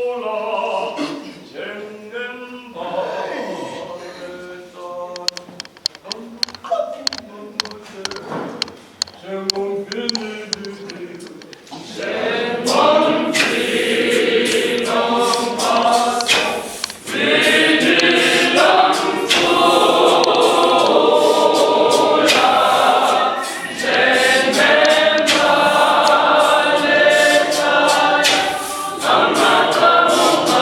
오라 쟁는 바랬다 쟁은 비니비니 쟁은 비는 바서 비니랑 소라 쟁는 바랬다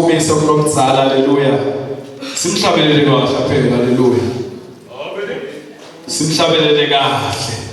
umise kulomdzala. Haleluya. Simhlabelele kahle phela. Haleluya. Amen. Simhlabelele kahle.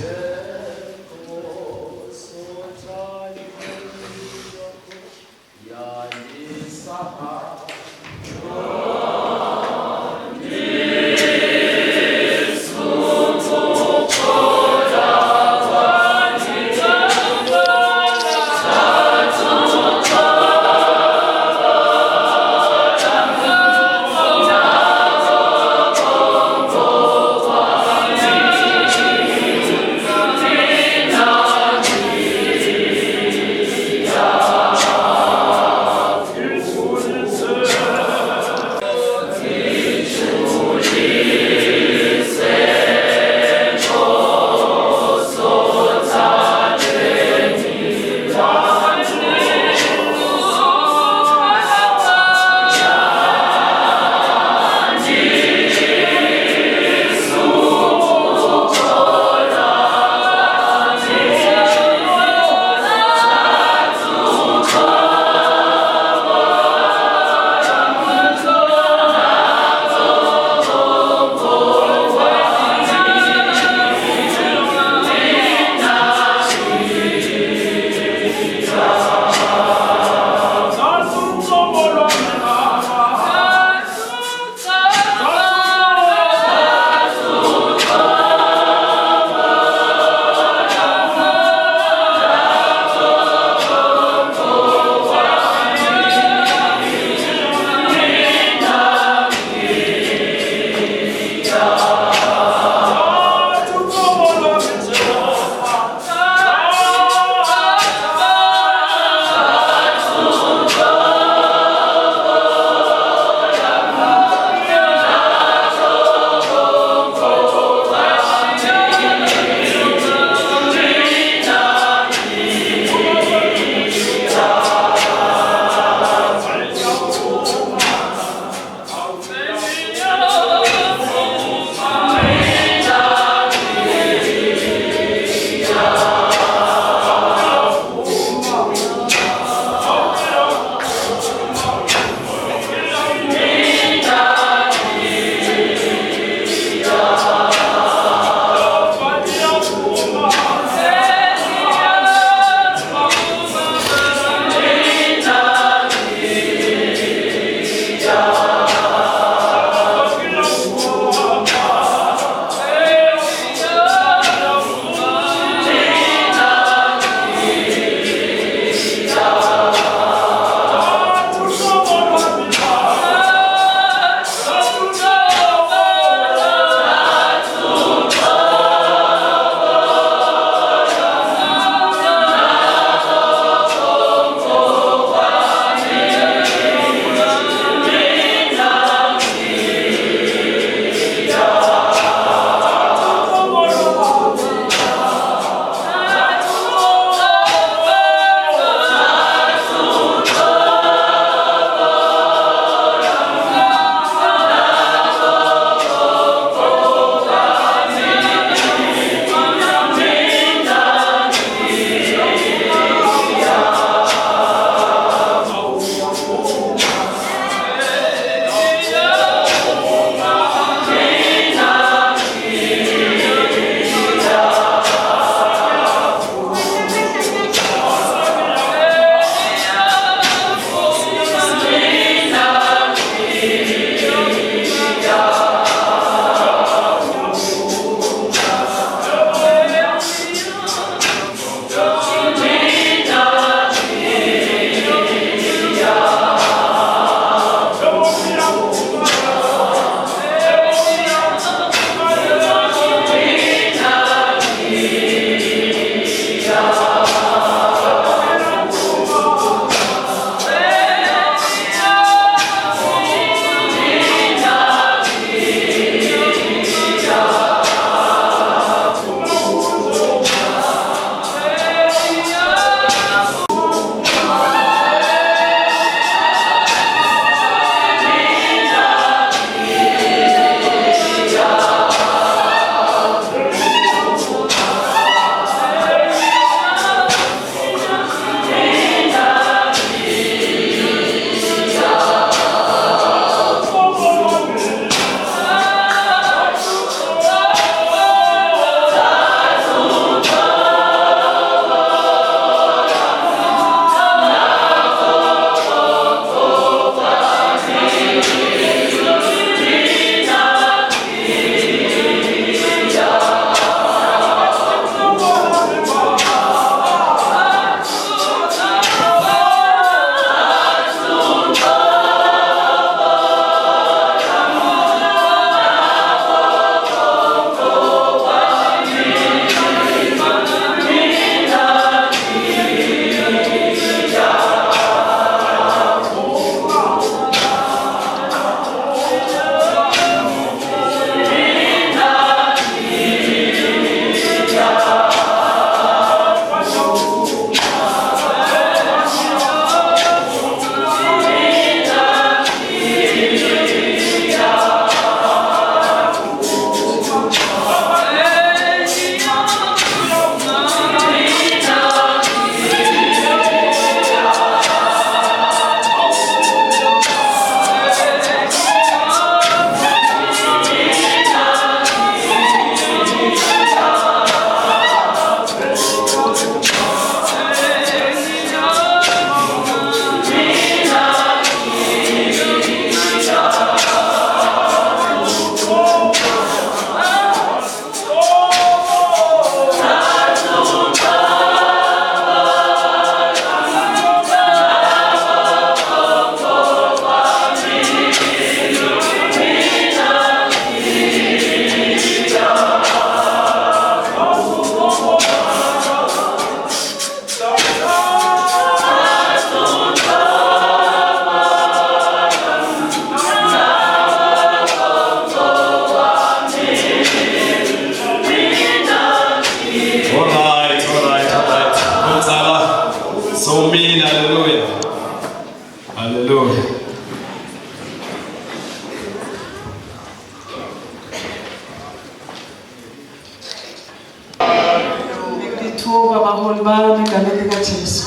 ngiyathoba baholi bami egameni likaJesu.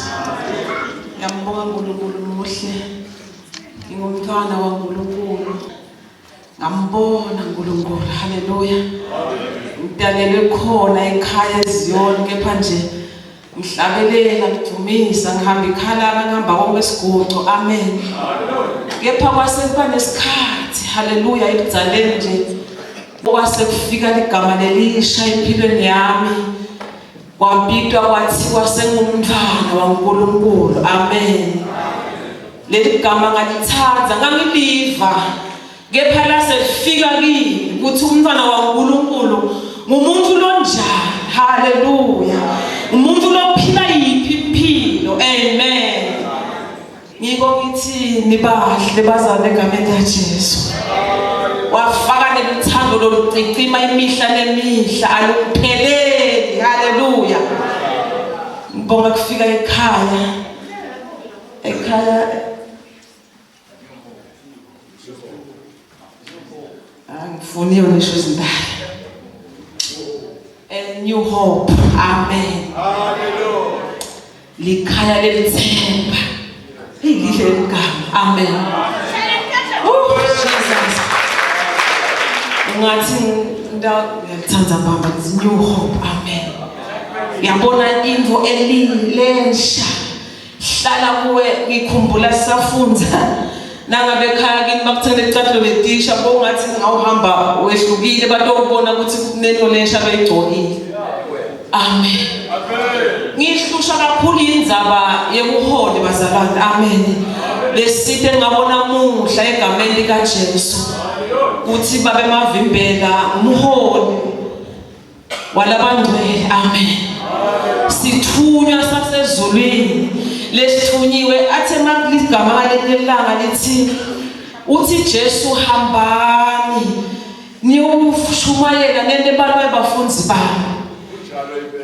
Ngiyambonga uNkulunkulu muhle. Ngingumntwana kaNkulunkulu. Ngambona uNkulunkulu. Haleluya. Ngidalelwe khona ekhaya eZiyoni kepha nje ngihlabelela ngidumisa ngihamba ikhalama ngihamba konke esigonco. Amen. Kepha kwase kuba nesikhathi. Haleluya ekudzaleni nje. Kwase kufika igama lelisha empilweni yami. Kwapitwa kwathiwa sengumntwana waNkulunkulu. Amen. Leli gama ngalithatha ngangiliva. Kepha la selifika kimi ukuthi umntwana waNkulunkulu ngumuntu lonjani. Haleluya. Umuntu lophila yiphi impilo. Amen. Ngiko ngithi nibahle bazalwane egameni likaJesu. Wafaka nelithando lokucicima imihla nemihla alupheleli. Haleluya. Ngibonga kufika ekhaya angifuniwe ngisho izindaba. A new hope. Amen. Hallelujah. Likhaya lelithemba. Lihle igama. Amen. Jesus. Ngathi ngiyathanza baba it's new hope. Amen. Ngiyabona into elilensha. Hlala kuwe ngikhumbula sisafunza. Nangabe ekhaya kini bakuthele icathulo betisha bongathi ngawuhamba wehlukile batokubona ukuthi kunento lensha bayigcokile. Amen. Ngihlusha kakhulu indzaba yebuholi bazalwane. Amen. Besithe ngabona muhla egameni likaJesu uthi babe mavimbela umholi walabangcwele. Amen. Sithunywa sasezulwini lesithunyiwe athe makuligama ngalelanga lithi uthi Jesu hambani niyoshumayela nene balwe bafunzi bami.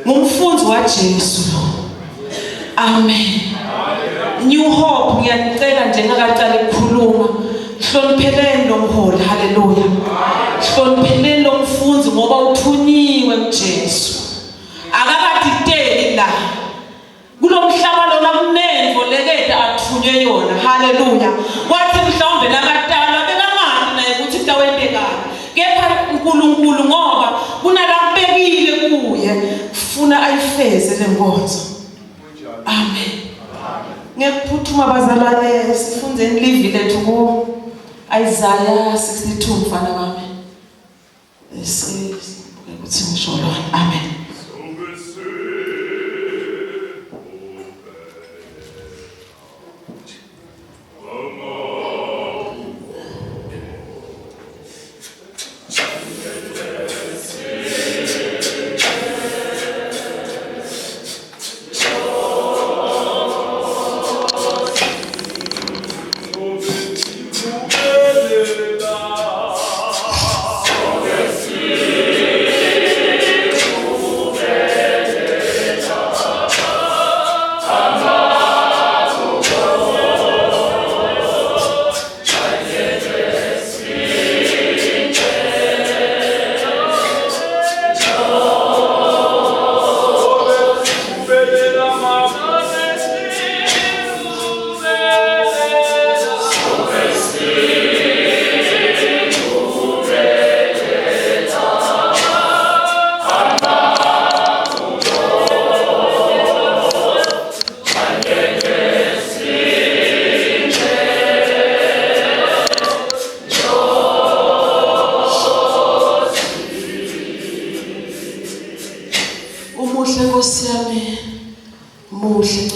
Ngumfunzi waJesu. Amen. New hope ngiyanicela nje ngakaqala ukukhuluma. Hlonipheleni lo mholi. Haleluya. Hlonipheleni lo mfunzi ngoba uthunyiwe kuJesu. Akakadideli la. Kulomhlaba lona kunenvo lekade athunywe yona. Haleluya. Wathi mhlawumbe nakadala bekangathi naye ukuthi kutawendekana. Kepha uNkulunkulu ngoba kunalambekile kuye ufuna ayifeze lenkonzo. Amen. Ngiyaphuthuma bazalwane sifunzeni livi lethu ku Isaiah 62 mfana wami. Ukuthi ngisho lona. Amen.